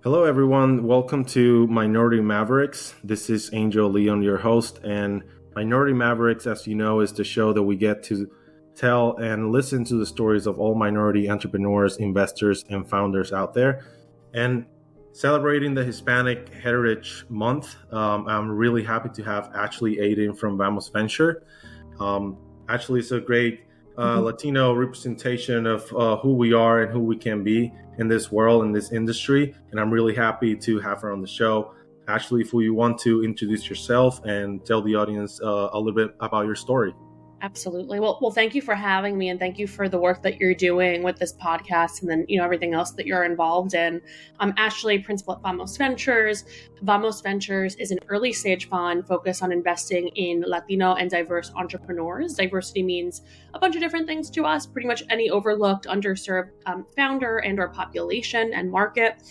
Hello, everyone. Welcome to Minority Mavericks. This is Angel Leon, your host. And Minority Mavericks, as you know, is the show that we get to tell and listen to the stories of all minority entrepreneurs, investors, and founders out there. And celebrating the Hispanic Heritage Month, I'm really happy to have Ashley Aydin from Vamos Venture. Ashley is a great Latino representation of who we are and who we can be in this world, in this industry. And I'm really happy to have her on the show. Ashley, if you want to introduce yourself and tell the audience a little bit about your story. Absolutely. Well, thank you for having me, and thank you for the work that you're doing with this podcast, and then everything else that you're involved in. I'm Ashley, principal at Vamos Ventures. Vamos Ventures is an early stage fund focused on investing in Latino and diverse entrepreneurs. Diversity means a bunch of different things to us. Pretty much any overlooked, underserved founder and/or population and market.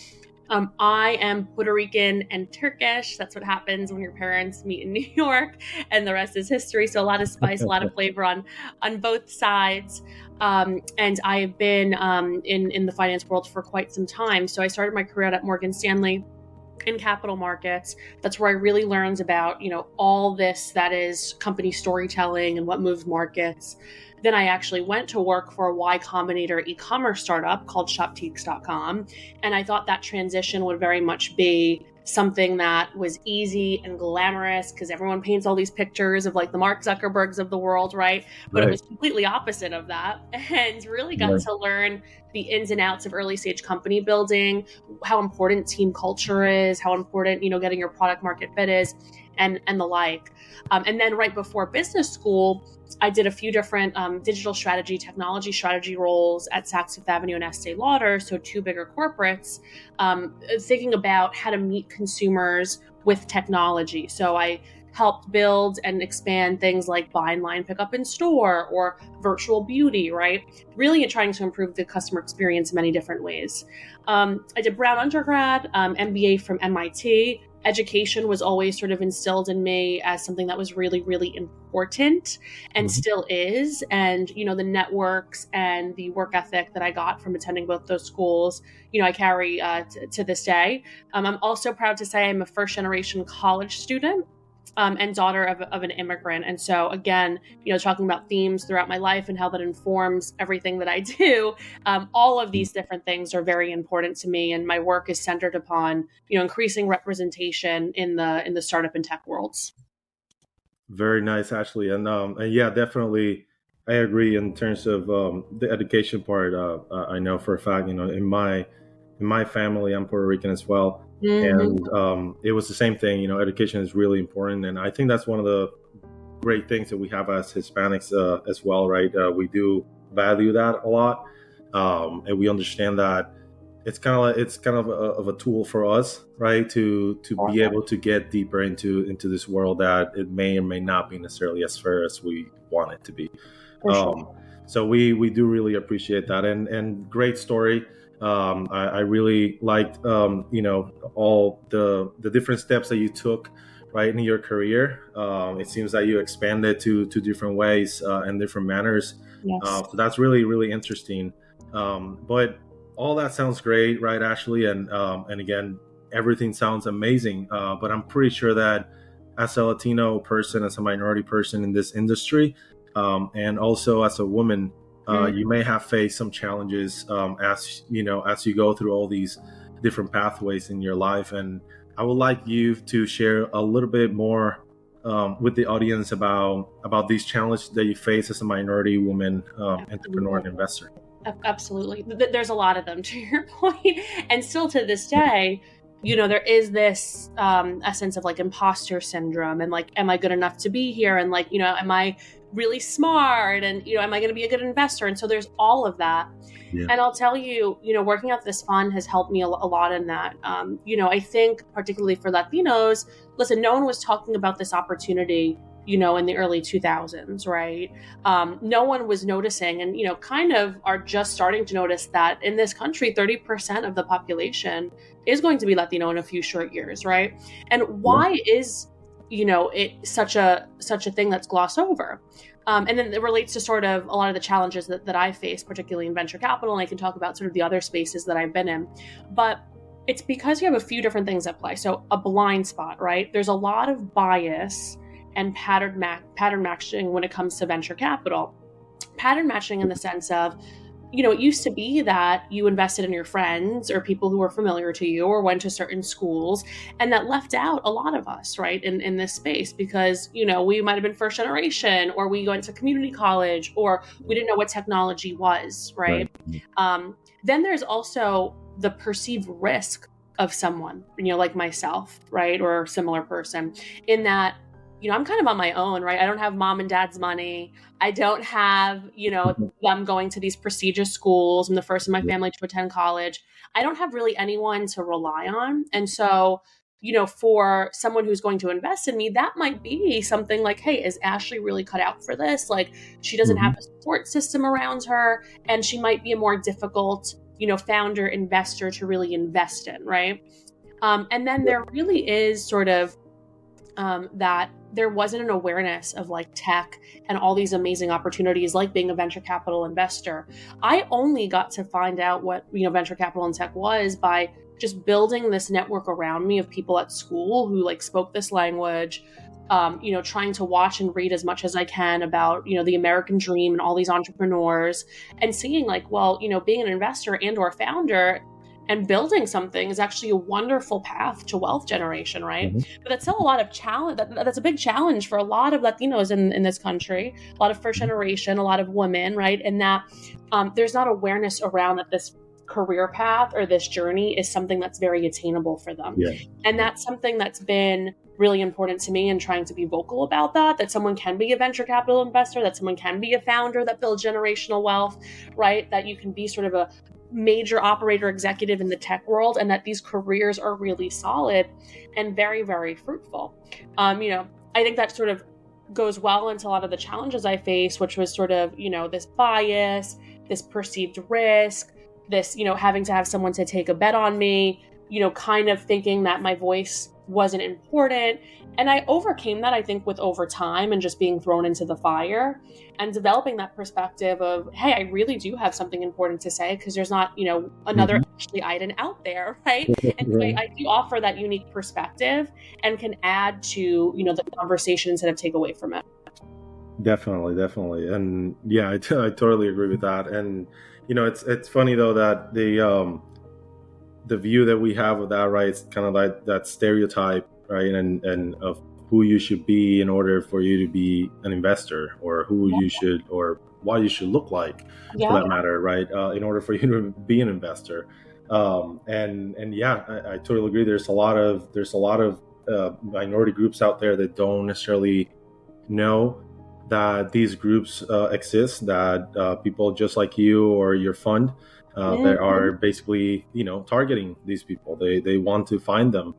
I am Puerto Rican and Turkish. That's what happens when your parents meet in New York, and the rest is history. So a lot of spice, a lot of flavor on both sides. And I've been in the finance world for quite some time. So I started my career at Morgan Stanley in capital markets. That's where I really learned about, all this that is company storytelling and what moves markets. Then I actually went to work for a Y Combinator e-commerce startup called shopteeks.com. And I thought that transition would very much be something that was easy and glamorous because everyone paints all these pictures of like the Mark Zuckerbergs of the world, right? But It was completely opposite of that, and really got to learn the ins and outs of early stage company building, how important team culture is, how important, getting your product market fit is, and the like. And then right before business school, I did a few different digital strategy, technology strategy roles at Saks Fifth Avenue and Estee Lauder, so two bigger corporates, thinking about how to meet consumers with technology. So I helped build and expand things like buy online, pick up in store, or virtual beauty, right? Really trying to improve the customer experience in many different ways. I did Brown undergrad, MBA from MIT. Education was always sort of instilled in me as something that was really, really important and still is. And, the networks and the work ethic that I got from attending both those schools, I carry to this day. I'm also proud to say I'm a first generation college student. And daughter of an immigrant. And so again, talking about themes throughout my life and how that informs everything that I do, all of these different things are very important to me. And my work is centered upon, increasing representation in the startup and tech worlds. Very nice, Ashley. And yeah, definitely, I agree in terms of the education part. I know for a fact, in my family, I'm Puerto Rican as well. And it was the same thing. Education is really important. And I think that's one of the great things that we have as Hispanics as well, right? We do value that a lot. And we understand that it's kind of a tool for us, right? To be able to get deeper into this world that it may or may not be necessarily as fair as we want it to be. Sure. So we do really appreciate that. And great story. I really liked, all the different steps that you took, right, in your career. It seems that you expanded to different ways and different manners. Yes. So that's really, really interesting. But all that sounds great, right, Ashley? And again, everything sounds amazing. But I'm pretty sure that as a Latino person, as a minority person in this industry, and also as a woman, you may have faced some challenges as you go through all these different pathways in your life. And I would like you to share a little bit more with the audience about these challenges that you face as a minority woman entrepreneur and investor. Absolutely. There's a lot of them, to your point. And still to this day, there is this a sense of like imposter syndrome and like, am I good enough to be here? And like, am I really smart? And, am I going to be a good investor? And so there's all of that. Yeah. And I'll tell you, working at this fund has helped me a lot in that. I think particularly for Latinos, listen, no one was talking about this opportunity, in the early 2000s, right? No one was noticing and, kind of are just starting to notice that in this country, 30% of the population is going to be Latino in a few short years, right? And why is it such a thing that's glossed over. And then it relates to sort of a lot of the challenges that I face, particularly in venture capital. And I can talk about sort of the other spaces that I've been in. But It's because you have a few different things at play. So a blind spot, right? There's a lot of bias and pattern matching when it comes to venture capital. Pattern matching in the sense of, it used to be that you invested in your friends or people who were familiar to you or went to certain schools, and that left out a lot of us, right, in this space because, we might have been first generation, or we went to community college, or we didn't know what technology was, right? Then there's also the perceived risk of someone, like myself, right, or a similar person, in that, I'm kind of on my own, right? I don't have mom and dad's money. I don't have, them going to these prestigious schools. I'm the first in my family to attend college. I don't have really anyone to rely on. And so, for someone who's going to invest in me, that might be something like, hey, is Ashley really cut out for this? Like, she doesn't have a support system around her, and she might be a more difficult, founder, investor to really invest in, right? And then there really is sort of that there wasn't an awareness of like tech and all these amazing opportunities like being a venture capital investor. I only got to find out what, venture capital and tech was by just building this network around me of people at school who like spoke this language, trying to watch and read as much as I can about, the American dream and all these entrepreneurs, and seeing like, well, being an investor and or founder and building something is actually a wonderful path to wealth generation, right? But that's still a lot of challenge. That's a big challenge for a lot of Latinos in this country, a lot of first generation, a lot of women, right? And that there's not awareness around that this career path or this journey is something that's very attainable for them. And that's something that's been really important to me, and trying to be vocal about that someone can be a venture capital investor, that someone can be a founder that builds generational wealth, right? That you can be sort of a major operator executive in the tech world, and that these careers are really solid and very, very fruitful. I think that sort of goes well into a lot of the challenges I face, which was sort of, this bias, this perceived risk, this, having to have someone to take a bet on me, kind of thinking that my voice wasn't important. And I overcame that, I think, with over time and just being thrown into the fire and developing that perspective of, hey, I really do have something important to say, because there's not, another Ashley Aydin out there, right? And so I do offer that unique perspective and can add to, the conversation instead of take away from it. Definitely. And yeah, I totally agree with that. And, it's funny though that the view that we have of that, right, it's kind of like that stereotype, right, and of who you should be in order for you to be an investor, or who you should, or what you should look like, for that matter, right, in order for you to be an investor. And yeah, I totally agree. There's a lot of minority groups out there that don't necessarily know that these groups exist, that people just like you or your fund that are basically, targeting these people. They want to find them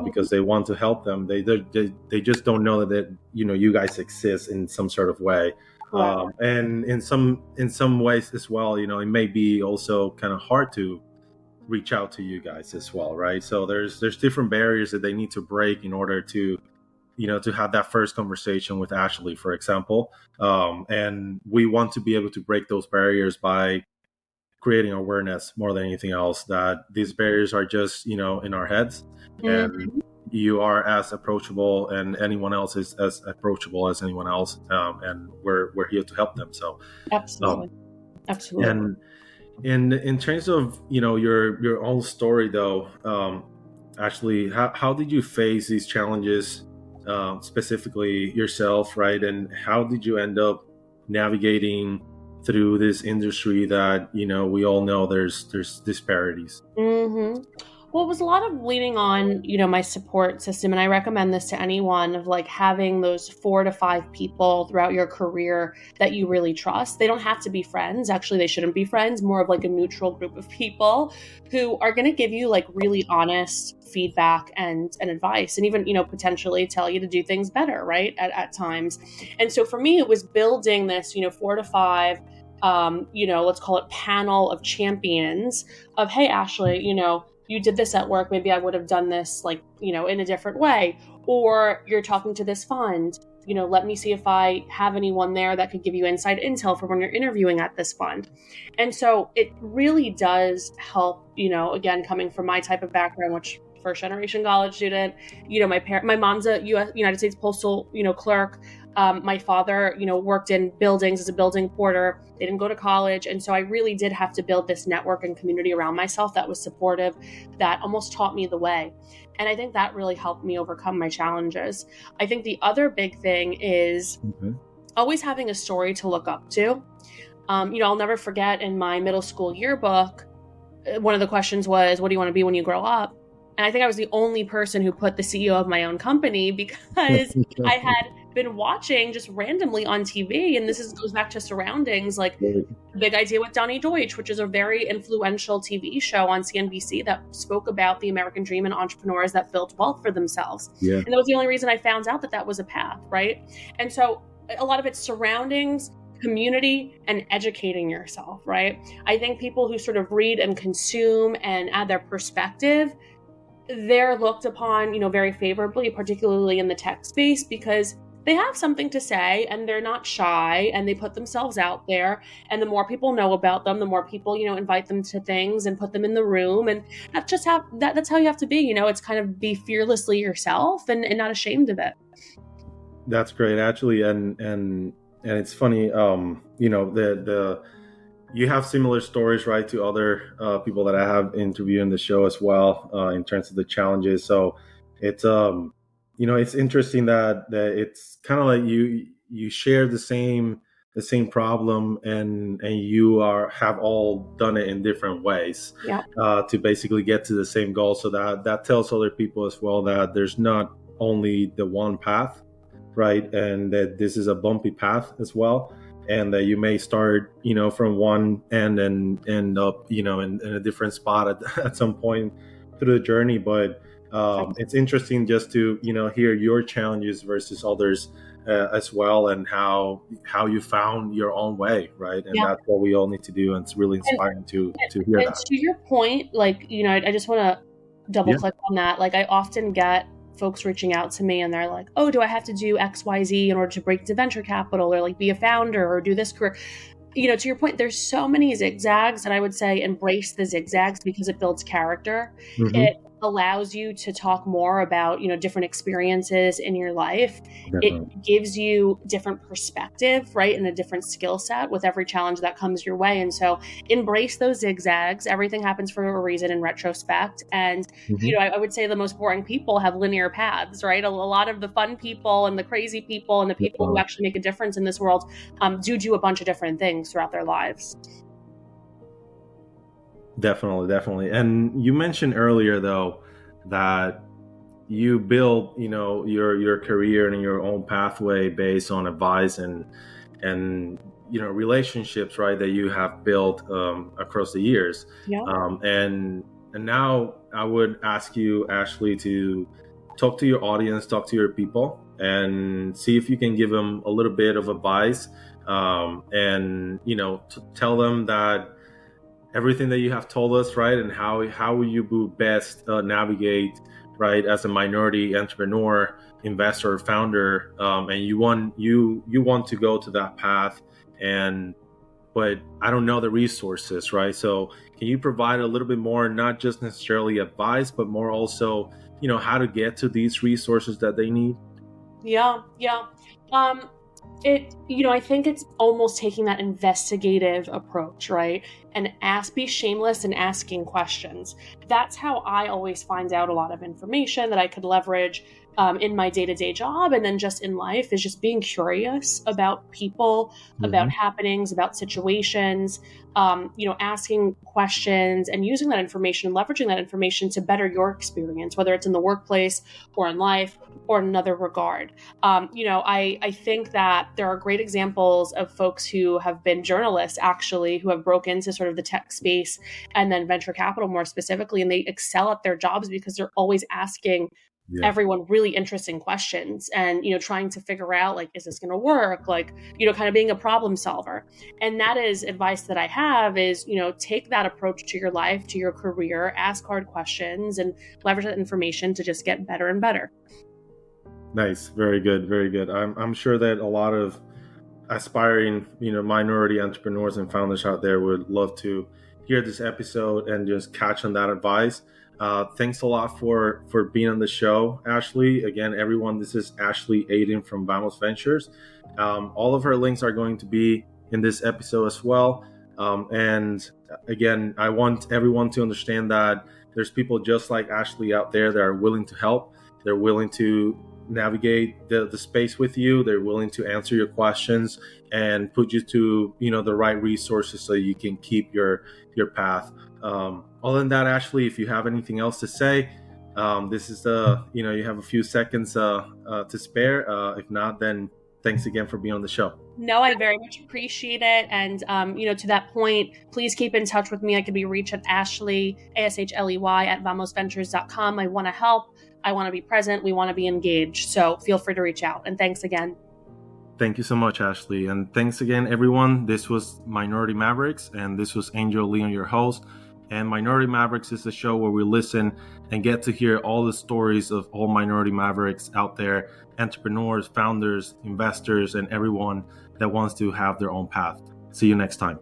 because they want to help them. They just don't know that you guys exist in some sort of way. And in some ways as well, it may be also kind of hard to reach out to you guys as well, right? So there's different barriers that they need to break in order to to have that first conversation with Ashley, for example. And we want to be able to break those barriers by creating awareness more than anything else, that these barriers are just, in our heads, and you are as approachable, and anyone else is as approachable as anyone else. And we're here to help them. So absolutely. And in terms of, your own story though, Ashley, how did you face these challenges, specifically yourself, right? And how did you end up navigating through this industry that, we all know there's disparities? Well, it was a lot of leaning on, my support system. And I recommend this to anyone, of like having those 4 to 5 people throughout your career that you really trust. They don't have to be friends. Actually, they shouldn't be friends, more of like a neutral group of people who are going to give you like really honest feedback and advice, and even, potentially tell you to do things better, right? At times. And so for me, it was building this, 4 to 5, let's call it panel of champions of, hey, Ashley, you did this at work. Maybe I would have done this in a different way. Or you're talking to this fund. let me see if I have anyone there that could give you inside intel for when you're interviewing at this fund. And so it really does help, again, coming from my type of background, which first generation college student, my mom's a United States Postal, clerk. My father, worked in buildings as a building porter. They didn't go to college. And so I really did have to build this network and community around myself that was supportive, that almost taught me the way. And I think that really helped me overcome my challenges. I think the other big thing is always having a story to look up to. I'll never forget in my middle school yearbook, one of the questions was, what do you want to be when you grow up? And I think I was the only person who put the CEO of my own company because I had been watching just randomly on TV. And this goes back to surroundings, like Big Idea with Donnie Deutsch, which is a very influential TV show on CNBC that spoke about the American dream and entrepreneurs that built wealth for themselves. Yeah. And that was the only reason I found out that was a path, right? And so a lot of it's surroundings, community, and educating yourself, right? I think people who sort of read and consume and add their perspective, they're looked upon, very favorably, particularly in the tech space, because they have something to say and they're not shy and they put themselves out there. And the more people know about them, the more people, invite them to things and put them in the room. And that's just that's how you have to be, it's kind of be fearlessly yourself and not ashamed of it. That's great, actually. And it's funny, you have similar stories, right, to other people that I have interviewed in the show as well, in terms of the challenges. So it's it's interesting that it's kind of like you share the same problem, and you have all done it in different ways, to basically get to the same goal. So that tells other people as well that there's not only the one path, right, and that this is a bumpy path as well. And that you may start, from one end and end up, in a different spot at some point through the journey. But it's interesting just to, hear your challenges versus others as well, and how you found your own way, right? And that's what we all need to do. And it's really inspiring to hear that. To your point, I just want to double click on that. I often get folks reaching out to me and they're like, oh, do I have to do XYZ in order to break into venture capital or be a founder or do this career? To your point, there's so many zigzags, and I would say embrace the zigzags because it builds character. It allows you to talk more about, different experiences in your life. Definitely. It gives you different perspective, right? And a different skill set with every challenge that comes your way. And so embrace those zigzags. Everything happens for a reason in retrospect. And, I would say the most boring people have linear paths, right? A lot of the fun people and the crazy people and the people who actually make a difference in this world do a bunch of different things throughout their lives. Definitely. And you mentioned earlier, though, that you build, your career and your own pathway based on advice and relationships, right, that you have built across the years. And now I would ask you, Ashley, to talk to your audience, talk to your people, and see if you can give them a little bit of advice, and to tell them that everything that you have told us, right, and how you best navigate, right, as a minority entrepreneur, investor, founder, and you want to go to that path, but I don't know the resources, right? So can you provide a little bit more, not just necessarily advice, but more also, how to get to these resources that they need? Yeah. I think it's almost taking that investigative approach, right? And be shameless in asking questions. That's how I always find out a lot of information that I could leverage in my day-to-day job, and then just in life, is just being curious about people, about happenings, about situations, asking questions and using that information, leveraging that information to better your experience, whether it's in the workplace or in life or in another regard. I think that there are great examples of folks who have been journalists, actually, who have broken into sort of the tech space and then venture capital more specifically, and they excel at their jobs because they're always asking everyone really interesting questions and, trying to figure out, is this going to work? Kind of being a problem solver. And that is advice that I have is, take that approach to your life, to your career, ask hard questions and leverage that information to just get better and better. Nice. Very good. Very good. I'm sure that a lot of aspiring, minority entrepreneurs and founders out there would love to hear this episode and just catch on that advice. Thanks a lot for being on the show, Ashley. Again, everyone, this is Ashley Aydin from Vamos Ventures. All of her links are going to be in this episode as well. And again, I want everyone to understand that there's people just like Ashley out there that are willing to help. They're willing to navigate the space with you. They're willing to answer your questions and put you to the right resources so you can keep your path. Other than that, Ashley, if you have anything else to say, this is you have a few seconds to spare. If not, then thanks again for being on the show. No, I very much appreciate it. And, to that point, please keep in touch with me. I can be reached at Ashley, ASHLEY at vamosventures.com. I want to help. I want to be present. We want to be engaged. So feel free to reach out. And thanks again. Thank you so much, Ashley. And thanks again, everyone. This was Minority Mavericks, and this was Angel Leon, your host. And Minority Mavericks is a show where we listen and get to hear all the stories of all minority mavericks out there, entrepreneurs, founders, investors, and everyone that wants to have their own path. See you next time.